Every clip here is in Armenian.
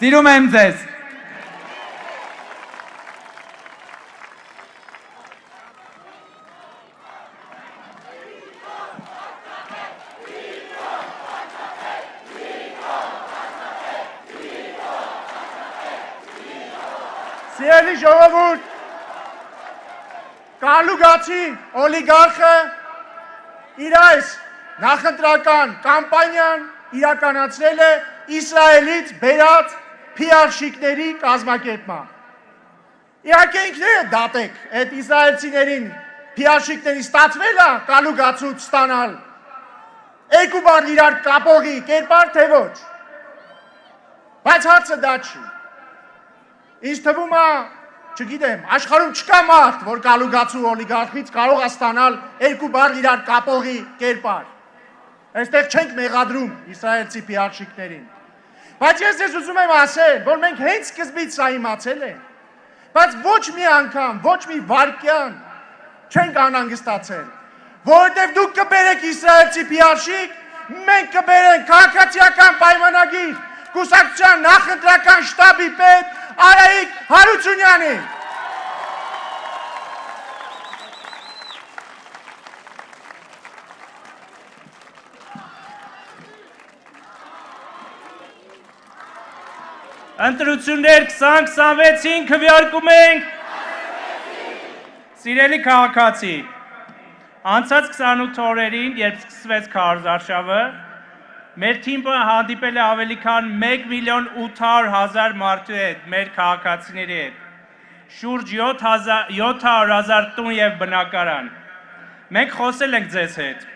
Սիրում եմ ձեզ։ Սիրելի ժողովուրդ, Կալուգացի օլիգարխը իր այս նախընտրական կամպանիան իրականացրել է Իսրայելից բերած փիարշիկների կազմակերպմամբ։ Իհարկե ինքները դատեք այդ իսրայելցիներին փիարշիկների ստացվել է Կալուգացուց ստանալ երկու բար իրար կապողի կերպար թե ոչ։ Բայց հարցը դա չի։ Ինձ թվում է, չգիտեմ, աշխարհում չկա մարդ, որ Կալուգացու օլիգարխից կարող է ստանալ երկու բար իրար կապողի կերպար։ Այստեղ չենք մեղադրում իսրայելցի փիարշիկներին։ Բայց ես ձեզ ուզում եմ ասել, որ մենք հենց սկզբից սա իմացել ենք, բայց ոչ մի անգամ, ոչ մի վայրկյան չենք անհանգստացել, որովհետև դուք կբերեք իսրայելցի փիարշիկ, մենք կբերենք քաղաքացիական պայմանագիր կուսակցության նախընտրական շտաբի պետ Արայիկ Հարությունյանին։ Ընտրություններ 2026-ին քվեարկում ենք։ Սիրելի քաղաքացի, անցած 28 օրերին, երբ սկսվեց քարոզարշավը, մեր թիմը հանդիպել է ավելի քան 1,800,000 մարդու հետ, մեր քաղաքացիների հետ, շուրջ 700,000 տուն և բնակարան։ Մենք խոսել ենք ձեզ հետ,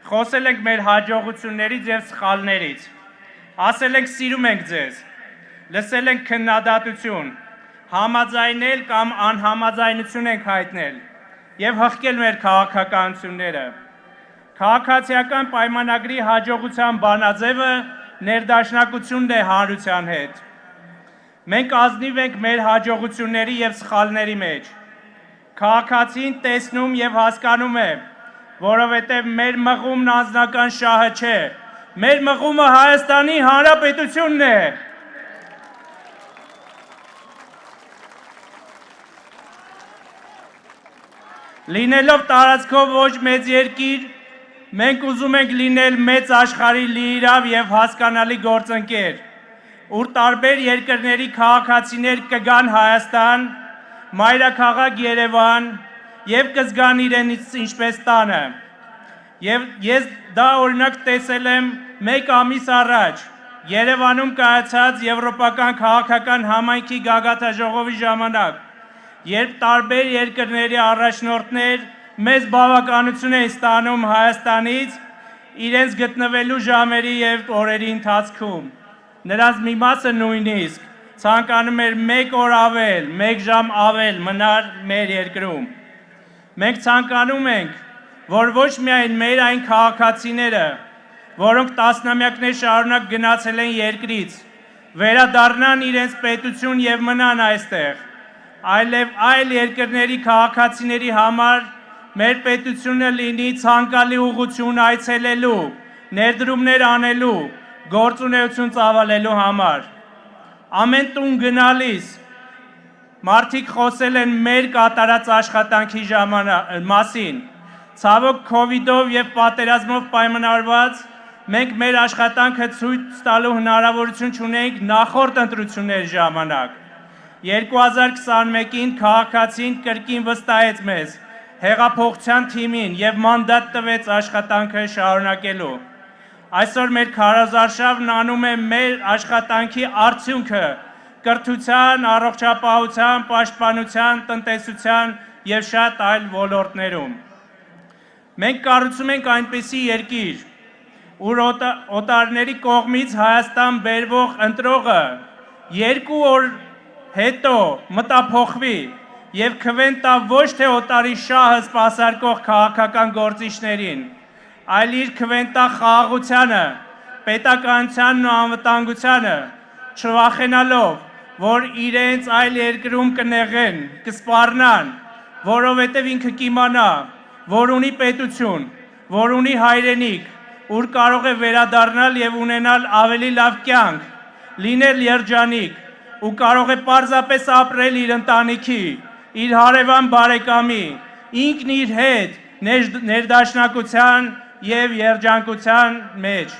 խոսել ենք մեր հաջողություններից և սխալներից, ասել ենք սիրում ենք ձեզ, լսել ենք քննադատություն, համաձայնել կամ անհամաձայնություն ենք հայտնել և հղկել մեր քաղաքականությունները։ Քաղաքացիական պայմանագրի հաջողության բանաձևը ներդաշնակությունն է հանրության հետ։ Մենք ազնիվ ենք մեր հաջողությունների և սխալների մեջ։ Քաղաքացին տեսնում և հասկանում է, որովհետև մեր մղումն անձնական շահը չէ, մեր մղումը Հայաստանի Հանրապետությունն է։ Լինելով տարածքով ոչ մեծ երկիր, մենք ուզում ենք լինել մեծ աշխարհի լիիրավ և հասկանալի գործընկեր, ուր տարբեր երկրների քաղաքացիներ կգան Հայաստան, մայրաքաղաք Երևան և կզգան իրենց ինչպես տանը։ Եվ ես դա օրինակ տեսել եմ 1 ամիս առաջ Երևանում կայացած Եվրոպական քաղաքական համայնքի գագաթնաժողովի ժամանակ, երբ տարբեր երկրների առաջնորդներ մեծ բավականություն են ստանում Հայաստանից իրենց գտնվելու ժամերի և օրերի ընթացքում։ Նրանց մի մասը նույնիսկ ցանկանում էր 1 օր ավել, 1 ժամ ավել մնալ մեր երկրում։ Մենք ցանկանում ենք, որ ոչ միայն մեր այն քաղաքացիները, որոնք տասնամյակներ շարունակ գնացել են երկրից, վերադառնան իրենց պետություն և մնան այստեղ, այլև այլ երկրների քաղաքացիների համար մեր պետությունը լինի ցանկալի ուղղություն այցելելու, ներդրումներ անելու, գործունեություն ծավալելու համար։ Ամեն տուն գնալիս մարդիկ խոսել են մեր կատարած աշխատանքի մասին։ Ցավոք քովիդով և պատերազմով պայմանավորված մենք մեր աշխատանքը ցույց տալու հնարավորություն չունեինք նախորդ ընտրությունների ժամանակ։ 2021-ին քաղաքացին կրկին վստահեց մեզ, հեղափոխության թիմին և մանդատ տվեց աշխատանքը շարունակելու։ Այսօր մեր քարոզարշավն անում է մեր աշխատանքի արդյունքը կրթության, առողջապահության, պաշտպանության, տնտեսության և շատ այլ ոլորտներում։ Մենք կառուցում ենք այնպիսի երկիր, ուր օտարների կողմից Հայաստան բերվող ընտրողը 2 օր հետո մտափոխվի և քվեն տա ոչ թե օտարի շահը սպասարկող քաղաքական գործիչներին, այլ իր քվեն տա խաղաղությանը, պետականությանն ու անվտանգությանը, չվախենալով, որ իրենց այլ երկրում կնեղեն, կսպառնան, որովհետև ինքը կիմանա, որ ունի պետություն, որ ունի հայրենիք, ուր կարող է վերադառնալ և ունենալ ավելի լավ կյանք, լինել երջանիկ ու կարող է պարզապես ապրել իր ընտանիքի, իր հարևան բարեկամի, ինքն իր հետ ներդաշնակության և երջանկության մեջ։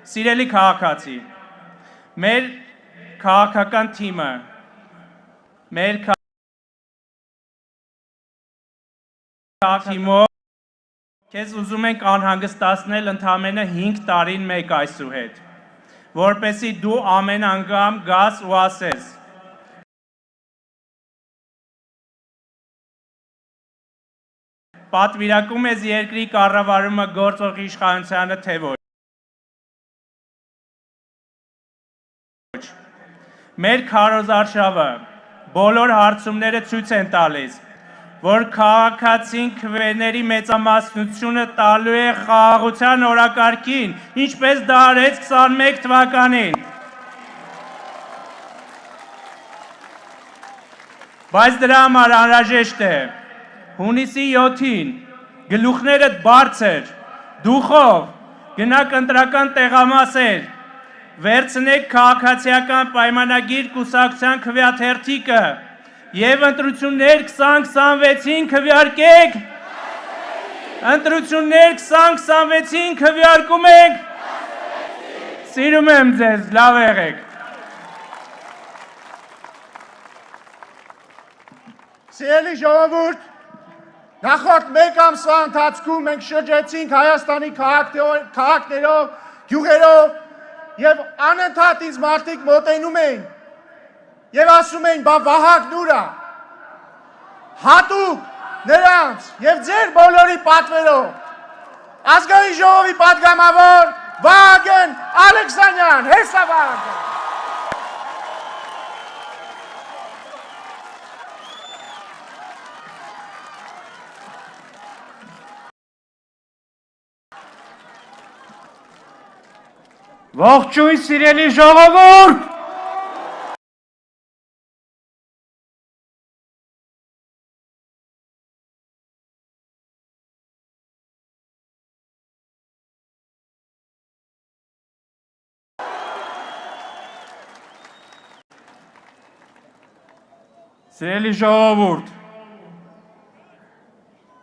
Սիրելի քաղաքացի, մեր քաղաքական թիմը, մեր թիմով քեզ ուզում ենք անհանգստացնել ընդամենը 5 տարին մեկ այսուհետ, որպեսզի դու ամեն անգամ գաս ու ասես. Պատվիրակում ես երկրի կառավարումը գործող իշխանությանը, թե ոչ։ Մեր քարոզարշավը բոլոր հարցումները ցույց են տալիս, որ քաղաքացին քվեների մեծամասնությունը տալու է խաղաղության օրակարգին, ինչպես դա արեց 21 թվականին։ Բայց դրա համար անհրաժեշտ է հունիսի 7-ին գլուխներդ բարձր, դուխով, գնաք ընտրական տեղամասեր, վերցնեք քաղաքացիական պայմանագիր կուսակցության քվեաթերթիկը և ընտրություններ 2026-ին քվեարկեք, ընտրություններ 2026-ին քվեարկում եք, սիրում եմ ձեզ, լավ եղեք։ Սիրելի ժողովուրդ, նախորդ մեկ ամսվա ընթացքում մենք շրջեցինք Հայաստանի քաղաքներով, գյուղերով և անընդհատ ինձ մարդիկ մոտենում էին և ասում էին, բա Վահագնն ուր է, հատուկ նրանց և ձեր բոլորի պատվերով Ազգային ժողովի պատգամավոր Վահագն Ալեքսանյան, հեսա Վահագն։ Ողջույն սիրելի ժողովուրդ։ Սիրելի ժողովուրդ,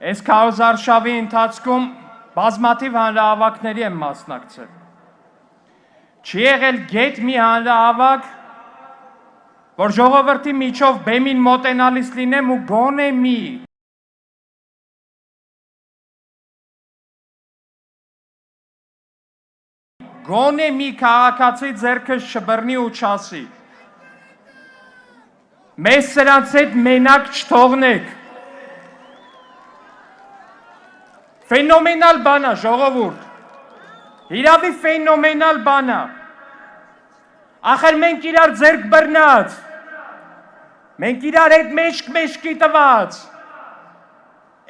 այս քարոզարշավի ընթացքում բազմաթիվ հանրահավաքների եմ մասնակցել։ Չի եղել գետ մի հանրահավաք, որ ժողովրդի միջով բեմին մոտենալիս լինեմ ու գոնե մի քաղաքացի ձեռքս չբռնի ու չասի. մեզ սրանց հետ մենակ չթողնեք։ Ֆենոմենալ բան է, ժողովուրդ։ Իրավի ֆենոմենալ բան է։ Ախր մենք իրար ձեռք բռնած, մենք իրար հետ մեջք-մեջքի տված,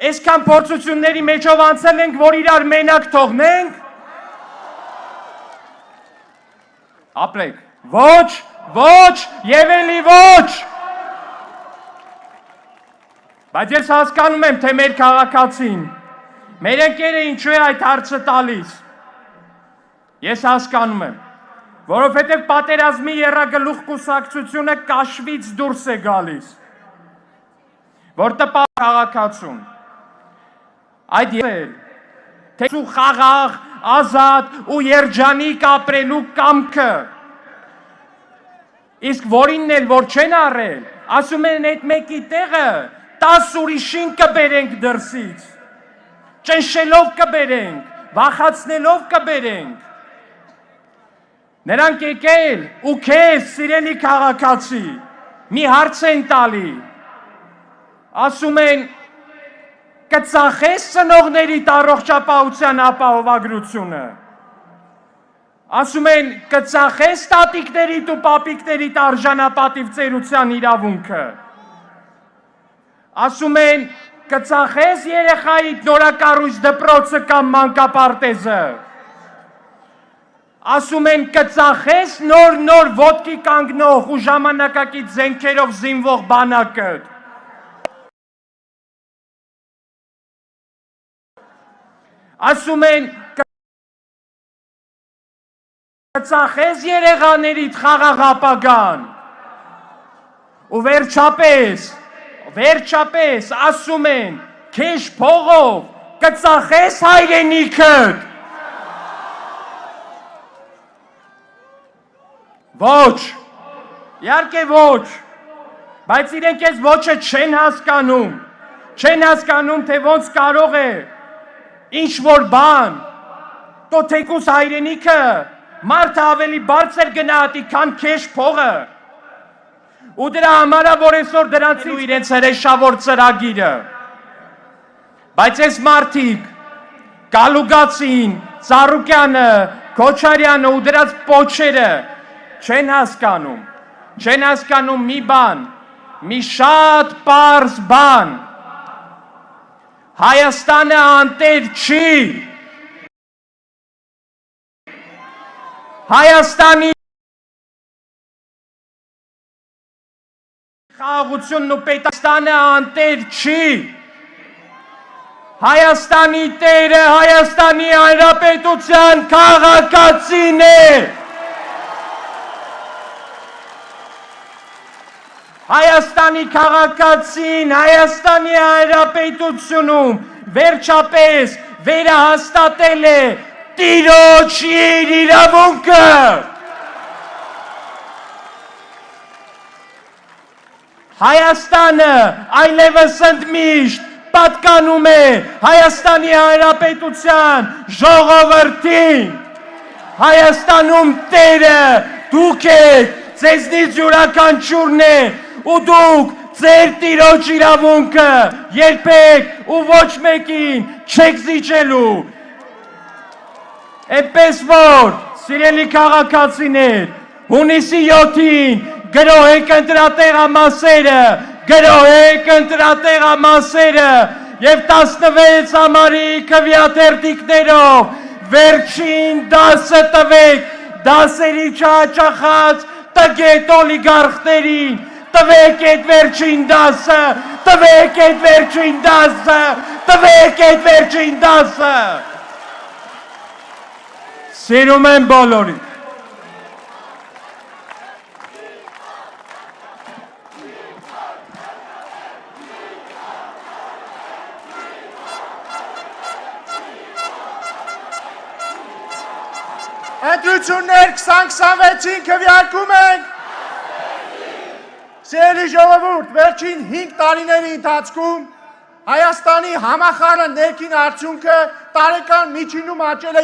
այսքան փորձությունների մեջով անցել ենք, որ իրար մենակ թողնենք։ Ապրեք, ոչ, ոչ և էլի ոչ։ Բայց ես հասկանում եմ, թե մեր քաղաքացին, մեր ընկերը ինչու է այդ հարցը տալիս։ Ես հասկանում եմ, որովհետև պատերազմի եռագլուխ կուսակցությունը կաշվից դուրս է գալիս, որ տպավ քաղաքացուն։ Այդ թե խաղաղ, ազատ ու երջանիկ ապրելու կամքը, իսկ որինն էլ որ չեն առել, ասում են այդ մեկի տեղը 10 ուրիշին կբերենք դրսից, ճնշելով կբերենք, վախացնելով կբերենք։ Նրանք եկել ու քեզ, սիրելի քաղաքացի, մի հարց են տալի, ասում են, կծախես ծնողներիդ առողջապահության ապահովագրությունը, ասում են, կծախես տատիկներիդ ու պապիկներիդ արժանապատիվ ծերության իրավունքը, ասում են, կծախես երեխայիդ նորակառույց դպրոցը կամ մանկապարտեզը, ասում են կծախես նոր ոտքի կանգնող ու ժամանակակից զենքերով զինվող բանակըդ, ասում են Ծախես երեխաներիդ խաղաղ ապագան։ Ու վերջապես ասում են, քեզ փողով կծախես հայրենիքդ։ Ոչ, իհարկե ոչ, բայց իրենք այս ոչը չեն հասկանում, թե ոնց կարող է ինչ-որ բան, տո թեկուս հայրենիքը մարդը ավելի բարձր գնահատի, քան քեզ փողը։ Ու դրա համար է, որ այսօր դրանցից իրենց հրեշավոր ծրագիրը։ Բայց այս մարդիկ, Գալուգացին, Ծառուկյանը, Քոչարյանը ու դրանց պոչերը չեն հասկանում մի բան, մի շատ պարզ բան։ Հայաստանը անտեր չի։ Հայաստանի խաղաղությունն ու պետաստանը անտեր չի։ Հայաստանի տերը Հայաստանի Հանրապետության քաղաքացին է։ Հայաստանի քաղաքացին Հայաստանի Հանրապետությունում վերջապես վերահաստատել է տիրոջ իրավունքը։ Հայաստանը այլևս ընդմիշտ պատկանում է Հայաստանի Հանրապետության ժողովրդին։ Հայաստանում տերը դուք եք, ձեզնից յուրաքանչյուրն է, ու դուք ձեր տիրոջ իրավունքը երբեք ու ոչ մեկին չեք զիջելու։ Էնպես որ, սիրելի քաղաքացիներ, հունիսի 7-ին գրոհեք ընտրատեղամասերը և 16 ամառի քվեաթերթիկներով վերջին դասը տվեք դասերի չհաճախած տգետ օլիգարխներին, տվեք այդ վերջին դասը։ Սիրում եմ բոլորին։ Ընտրություններ 2026-ին քվեարկում ենք։ Սիրելի ժողովուրդ, վերջին 5 տարիների ընթացքում Հայաստանի համախառն ներքին արդյունքը տարեկան միջինում աճել է